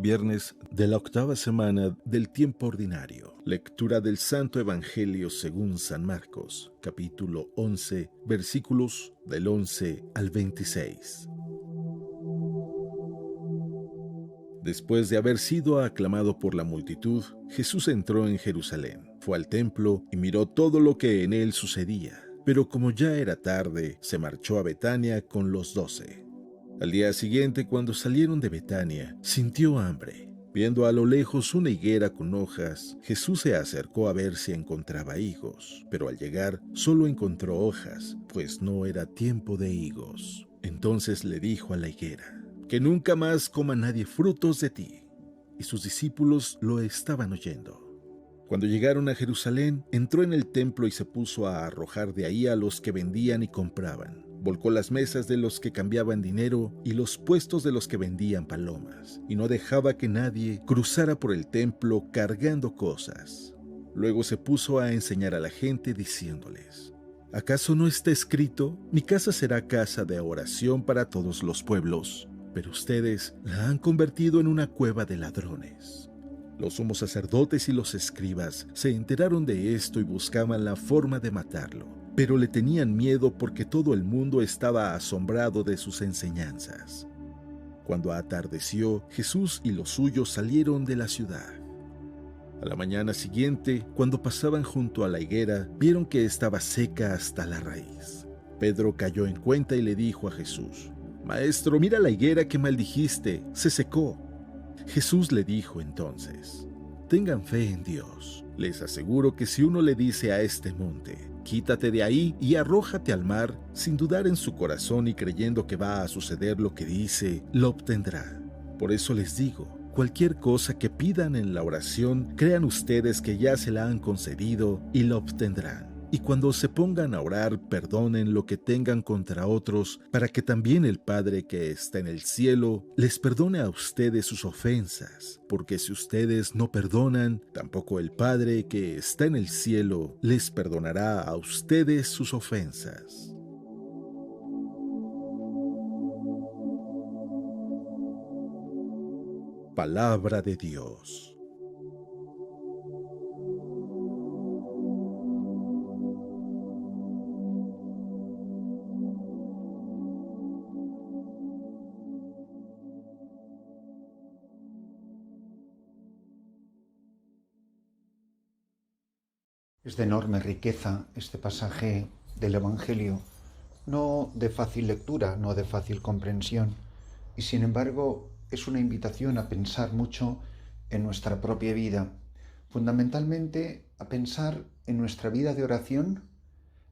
Viernes de la octava semana del tiempo ordinario. Lectura del Santo Evangelio según San Marcos, capítulo 11, versículos del 11 al 26. Después de haber sido aclamado por la multitud, Jesús entró en Jerusalén, fue al templo y miró todo lo que en él sucedía. Pero como ya era tarde, se marchó a Betania con los 12. Al día siguiente, cuando salieron de Betania, sintió hambre. Viendo a lo lejos una higuera con hojas, Jesús se acercó a ver si encontraba higos, pero al llegar solo encontró hojas, pues no era tiempo de higos. Entonces le dijo a la higuera: «Que nunca más coma nadie frutos de ti». Y sus discípulos lo estaban oyendo. Cuando llegaron a Jerusalén, entró en el templo y se puso a arrojar de ahí a los que vendían y compraban. Volcó las mesas de los que cambiaban dinero y los puestos de los que vendían palomas, y no dejaba que nadie cruzara por el templo cargando cosas. Luego se puso a enseñar a la gente diciéndoles: ¿acaso no está escrito: mi casa será casa de oración para todos los pueblos? Pero ustedes la han convertido en una cueva de ladrones. Los sumos sacerdotes y los escribas se enteraron de esto y buscaban la forma de matarlo, pero le tenían miedo porque todo el mundo estaba asombrado de sus enseñanzas. Cuando atardeció, Jesús y los suyos salieron de la ciudad. A la mañana siguiente, cuando pasaban junto a la higuera, vieron que estaba seca hasta la raíz. Pedro cayó en cuenta y le dijo a Jesús: «Maestro, mira la higuera que maldijiste, se secó». Jesús le dijo entonces: «Tengan fe en Dios. Les aseguro que si uno le dice a este monte: quítate de ahí y arrójate al mar, sin dudar en su corazón y creyendo que va a suceder lo que dice, lo obtendrá. Por eso les digo, cualquier cosa que pidan en la oración, crean ustedes que ya se la han concedido y la obtendrán. Y cuando se pongan a orar, perdonen lo que tengan contra otros, para que también el Padre que está en el cielo les perdone a ustedes sus ofensas. Porque si ustedes no perdonan, tampoco el Padre que está en el cielo les perdonará a ustedes sus ofensas». Palabra de Dios. Es de enorme riqueza este pasaje del Evangelio, no de fácil lectura, no de fácil comprensión, y sin embargo es una invitación a pensar mucho en nuestra propia vida, fundamentalmente a pensar en nuestra vida de oración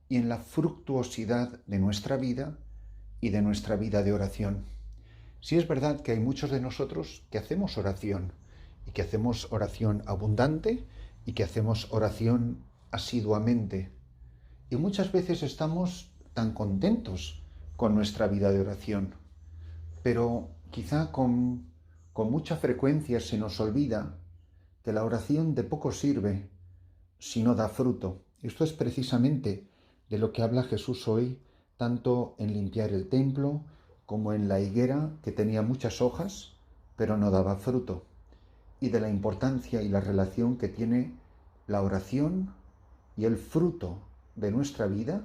y en la fructuosidad de nuestra vida y de nuestra vida de oración. Sí es verdad que hay muchos de nosotros que hacemos oración, y que hacemos oración abundante, y que hacemos oración asiduamente. Y muchas veces estamos tan contentos con nuestra vida de oración, pero quizá con mucha frecuencia se nos olvida que la oración de poco sirve si no da fruto. Esto es precisamente de lo que habla Jesús hoy, tanto en limpiar el templo como en la higuera que tenía muchas hojas, pero no daba fruto, y de la importancia y la relación que tiene la oración y el fruto de nuestra vida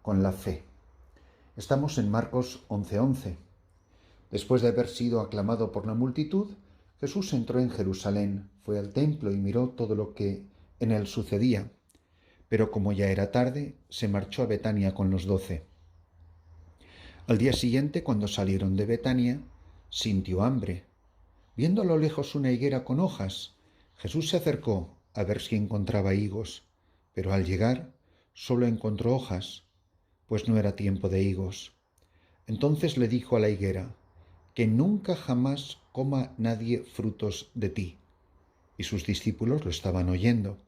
con la fe. Estamos en Marcos 11:11. Después de haber sido aclamado por la multitud, Jesús entró en Jerusalén, fue al templo y miró todo lo que en él sucedía. Pero como ya era tarde, se marchó a Betania con los 12. Al día siguiente, cuando salieron de Betania, sintió hambre. Viendo a lo lejos una higuera con hojas, Jesús se acercó a ver si encontraba higos, pero al llegar solo encontró hojas, pues no era tiempo de higos. Entonces le dijo a la higuera: «Que nunca jamás coma nadie frutos de ti». Y sus discípulos lo estaban oyendo.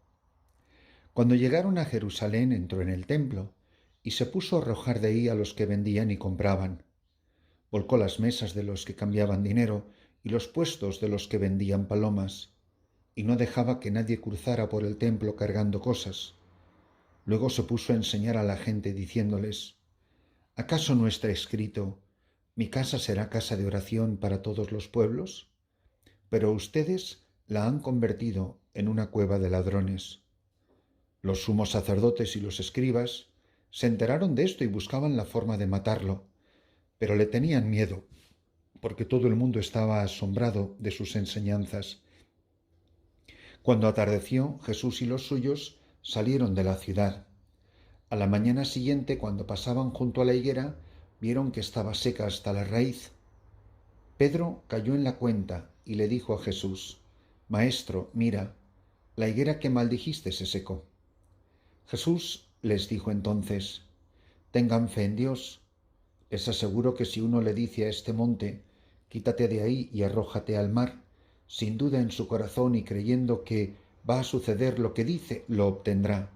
Cuando llegaron a Jerusalén, entró en el templo y se puso a arrojar de ahí a los que vendían y compraban. Volcó las mesas de los que cambiaban dinero y los puestos de los que vendían palomas, y no dejaba que nadie cruzara por el templo cargando cosas. Luego se puso a enseñar a la gente diciéndoles: ¿acaso no está escrito: mi casa será casa de oración para todos los pueblos? pero ustedes la han convertido en una cueva de ladrones. Los sumos sacerdotes y los escribas se enteraron de esto y buscaban la forma de matarlo, pero le tenían miedo, porque todo el mundo estaba asombrado de sus enseñanzas. Cuando atardeció, Jesús y los suyos salieron de la ciudad. A la mañana siguiente, cuando pasaban junto a la higuera, vieron que estaba seca hasta la raíz. Pedro cayó en la cuenta y le dijo a Jesús: Maestro, mira, la higuera que maldijiste se secó. Jesús les dijo entonces: Tengan fe en Dios. Les aseguro que si uno le dice a este monte: Quítate de ahí y arrójate al mar, sin duda en su corazón y creyendo que va a suceder lo que dice, lo obtendrá.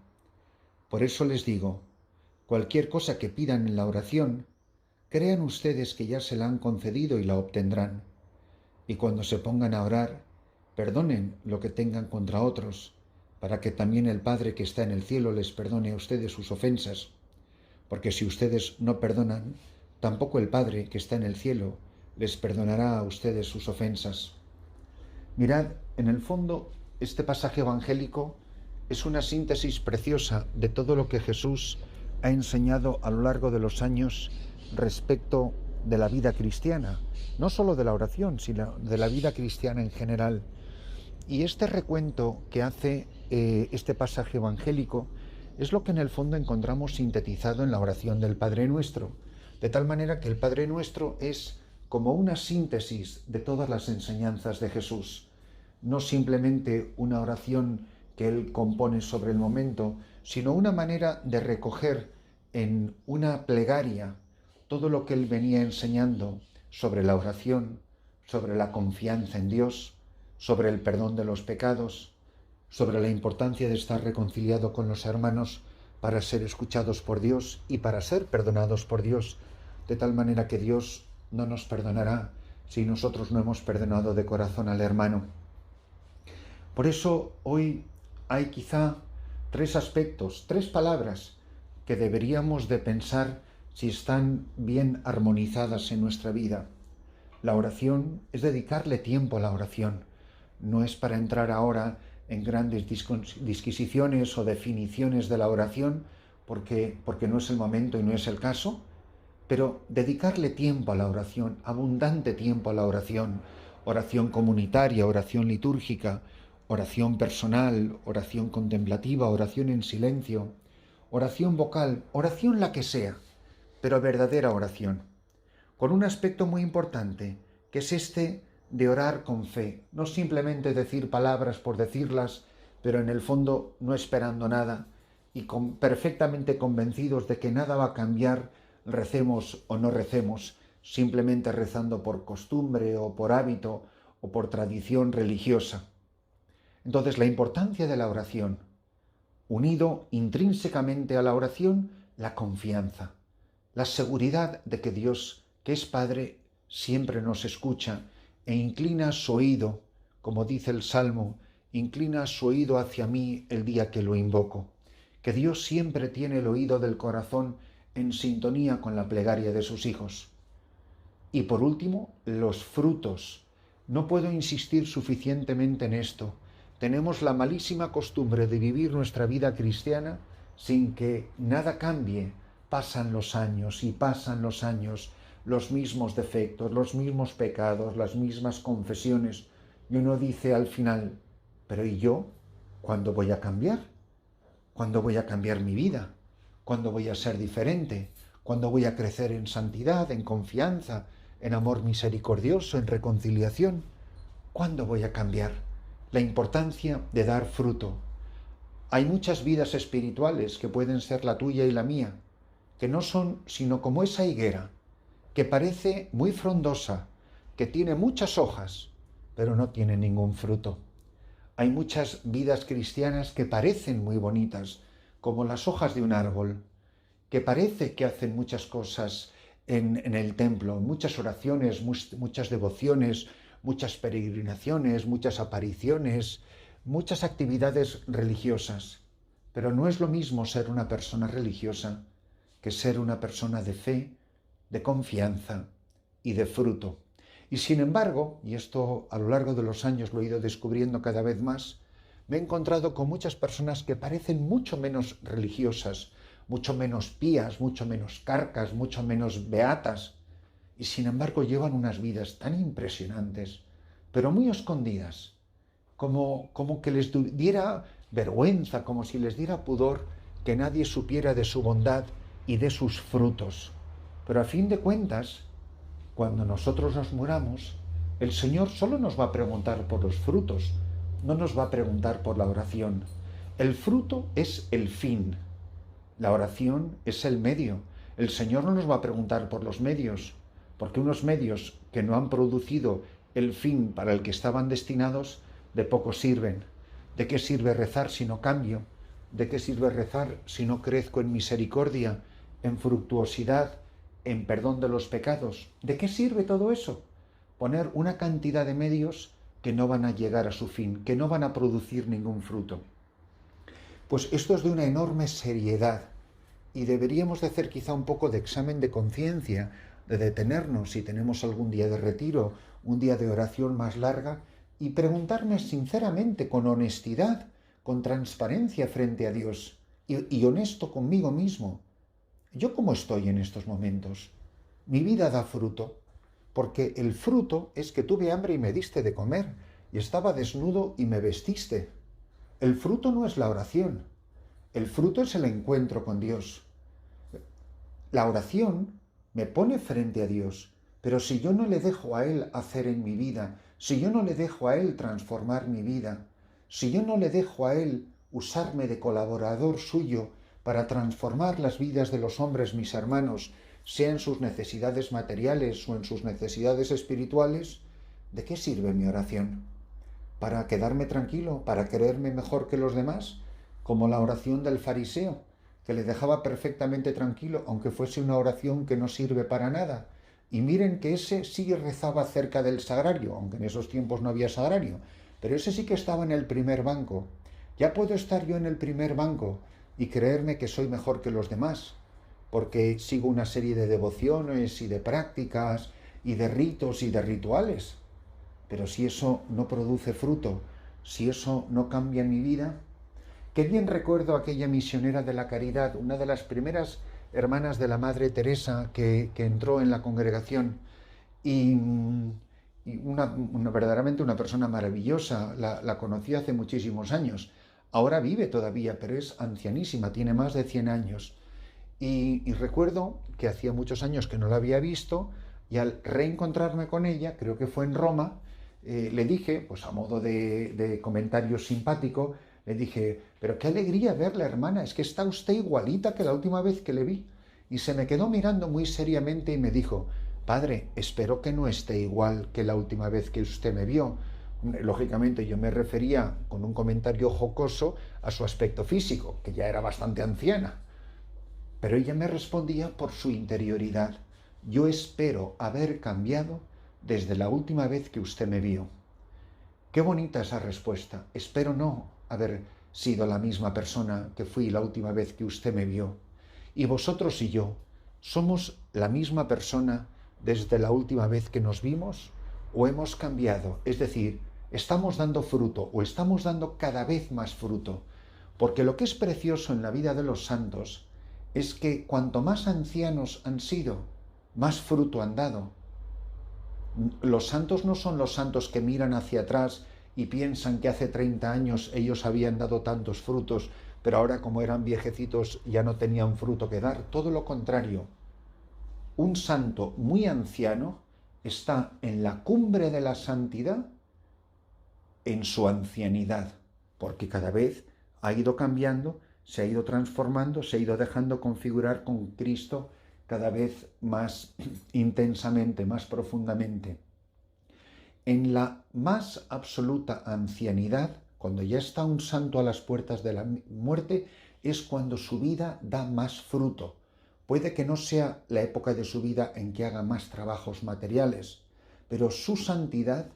Por eso les digo, cualquier cosa que pidan en la oración, crean ustedes que ya se la han concedido y la obtendrán. Y cuando se pongan a orar, perdonen lo que tengan contra otros, para que también el Padre que está en el cielo les perdone a ustedes sus ofensas. Porque si ustedes no perdonan, tampoco el Padre que está en el cielo les perdonará a ustedes sus ofensas. Mirad, en el fondo, este pasaje evangélico es una síntesis preciosa de todo lo que Jesús ha enseñado a lo largo de los años respecto de la vida cristiana, no solo de la oración, sino de la vida cristiana en general. Y este recuento que hace este pasaje evangélico es lo que en el fondo encontramos sintetizado en la oración del Padre Nuestro, de tal manera que el Padre Nuestro es como una síntesis de todas las enseñanzas de Jesús, no simplemente una oración que él compone sobre el momento, sino una manera de recoger en una plegaria todo lo que él venía enseñando sobre la oración, sobre la confianza en Dios, sobre el perdón de los pecados, sobre la importancia de estar reconciliado con los hermanos para ser escuchados por Dios y para ser perdonados por Dios, de tal manera que Dios no nos perdonará si nosotros no hemos perdonado de corazón al hermano. Por eso hoy hay quizá tres aspectos, tres palabras que deberíamos de pensar si están bien armonizadas en nuestra vida. La oración es dedicarle tiempo a la oración. No es para entrar ahora en grandes disquisiciones o definiciones de la oración, porque no es el momento y no es el caso, pero dedicarle tiempo a la oración, abundante tiempo a la oración, oración comunitaria, oración litúrgica, oración personal, oración contemplativa, oración en silencio, oración vocal, oración la que sea, pero verdadera oración, con un aspecto muy importante, que es este de orar con fe, no simplemente decir palabras por decirlas, pero en el fondo no esperando nada y perfectamente convencidos de que nada va a cambiar, recemos o no recemos, simplemente rezando por costumbre o por hábito o por tradición religiosa. Entonces, la importancia de la oración, unido intrínsecamente a la oración, la confianza, la seguridad de que Dios, que es Padre, siempre nos escucha e inclina su oído, como dice el Salmo, inclina su oído hacia mí el día que lo invoco, que Dios siempre tiene el oído del corazón en sintonía con la plegaria de sus hijos. Y por último, los frutos. No puedo insistir suficientemente en esto. Tenemos la malísima costumbre de vivir nuestra vida cristiana sin que nada cambie. Pasan los años y pasan los años, los mismos defectos, los mismos pecados, las mismas confesiones. Y uno dice al final, ¿pero y yo? ¿Cuándo voy a cambiar? ¿Cuándo voy a cambiar mi vida? ¿Cuándo voy a ser diferente? ¿Cuándo voy a crecer en santidad, en confianza, en amor misericordioso, en reconciliación? ¿Cuándo voy a cambiar? La importancia de dar fruto. Hay muchas vidas espirituales que pueden ser la tuya y la mía, que no son sino como esa higuera, que parece muy frondosa, que tiene muchas hojas, pero no tiene ningún fruto. Hay muchas vidas cristianas que parecen muy bonitas, como las hojas de un árbol, que parece que hacen muchas cosas en el templo, muchas oraciones, muchas devociones, muchas peregrinaciones, muchas apariciones, muchas actividades religiosas. Pero no es lo mismo ser una persona religiosa que ser una persona de fe, de confianza y de fruto. Y sin embargo, y esto a lo largo de los años lo he ido descubriendo cada vez más, me he encontrado con muchas personas que parecen mucho menos religiosas, mucho menos pías, mucho menos carcas, mucho menos beatas, y sin embargo llevan unas vidas tan impresionantes, pero muy escondidas, como que les diera vergüenza, como si les diera pudor que nadie supiera de su bondad y de sus frutos. Pero a fin de cuentas, cuando nosotros nos muramos, el Señor solo nos va a preguntar por los frutos, no nos va a preguntar por la oración. El fruto es el fin, la oración es el medio. El Señor no nos va a preguntar por los medios, porque unos medios que no han producido el fin para el que estaban destinados, de poco sirven. ¿De qué sirve rezar si no cambio? ¿De qué sirve rezar si no crezco en misericordia, en fructuosidad, en perdón de los pecados? ¿De qué sirve todo eso? Poner una cantidad de medios que no van a llegar a su fin, que no van a producir ningún fruto. Pues esto es de una enorme seriedad y deberíamos de hacer quizá un poco de examen de conciencia, de detenernos si tenemos algún día de retiro, un día de oración más larga y preguntarme sinceramente, con honestidad, con transparencia frente a Dios y honesto conmigo mismo. ¿Yo cómo estoy en estos momentos? Mi vida da fruto, porque el fruto es que tuve hambre y me diste de comer, y estaba desnudo y me vestiste. El fruto no es la oración, el fruto es el encuentro con Dios. La oración me pone frente a Dios, pero si yo no le dejo a Él hacer en mi vida, si yo no le dejo a Él transformar mi vida, si yo no le dejo a Él usarme de colaborador suyo para transformar las vidas de los hombres, mis hermanos, sea en sus necesidades materiales o en sus necesidades espirituales, ¿de qué sirve mi oración? ¿Para quedarme tranquilo? ¿Para creerme mejor que los demás? Como la oración del fariseo, que le dejaba perfectamente tranquilo, aunque fuese una oración que no sirve para nada. Y miren que ese sí rezaba cerca del sagrario, aunque en esos tiempos no había sagrario, pero ese sí que estaba en el primer banco. Ya puedo estar yo en el primer banco y creerme que soy mejor que los demás, porque sigo una serie de devociones y de prácticas y de ritos y de rituales. Pero si eso no produce fruto, si eso no cambia mi vida. Qué bien recuerdo a aquella misionera de la caridad, una de las primeras hermanas de la Madre Teresa que entró en la congregación y verdaderamente una persona maravillosa, la conocí hace muchísimos años. Ahora vive todavía, pero es ancianísima, tiene más de 100 años. Y recuerdo que hacía muchos años que no la había visto y al reencontrarme con ella, creo que fue en Roma, le dije, pues a modo de comentario simpático, le dije, pero qué alegría verla, hermana, es que está usted igualita que la última vez que le vi. Y se me quedó mirando muy seriamente y me dijo, padre, espero que no esté igual que la última vez que usted me vio. Lógicamente yo me refería con un comentario jocoso a su aspecto físico, que ya era bastante anciana. Pero ella me respondía por su interioridad. Yo espero haber cambiado desde la última vez que usted me vio. Qué bonita esa respuesta. Espero no haber sido la misma persona que fui la última vez que usted me vio. Y vosotros y yo, ¿somos la misma persona desde la última vez que nos vimos? ¿O hemos cambiado? Es decir, ¿estamos dando fruto o estamos dando cada vez más fruto? Porque lo que es precioso en la vida de los santos es que cuanto más ancianos han sido, más fruto han dado. Los santos no son los santos que miran hacia atrás y piensan que hace 30 años ellos habían dado tantos frutos, pero ahora como eran viejecitos ya no tenían fruto que dar. Todo lo contrario. Un santo muy anciano está en la cumbre de la santidad en su ancianidad, porque cada vez ha ido cambiando, se ha ido transformando, se ha ido dejando configurar con Cristo cada vez más intensamente, más profundamente. En la más absoluta ancianidad, cuando ya está un santo a las puertas de la muerte, es cuando su vida da más fruto. Puede que no sea la época de su vida en que haga más trabajos materiales, pero su santidad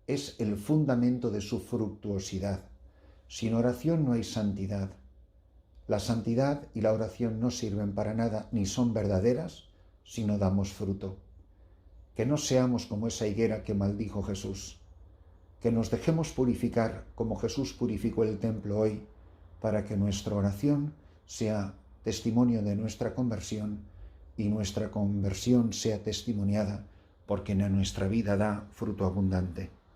es el fundamento de su fructuosidad. Sin oración no hay santidad. La santidad y la oración no sirven para nada, ni son verdaderas, si no damos fruto. que no seamos como esa higuera que maldijo Jesús, que nos dejemos purificar como Jesús purificó el templo hoy, para que nuestra oración sea testimonio de nuestra conversión y nuestra conversión sea testimoniada porque en nuestra vida da fruto abundante.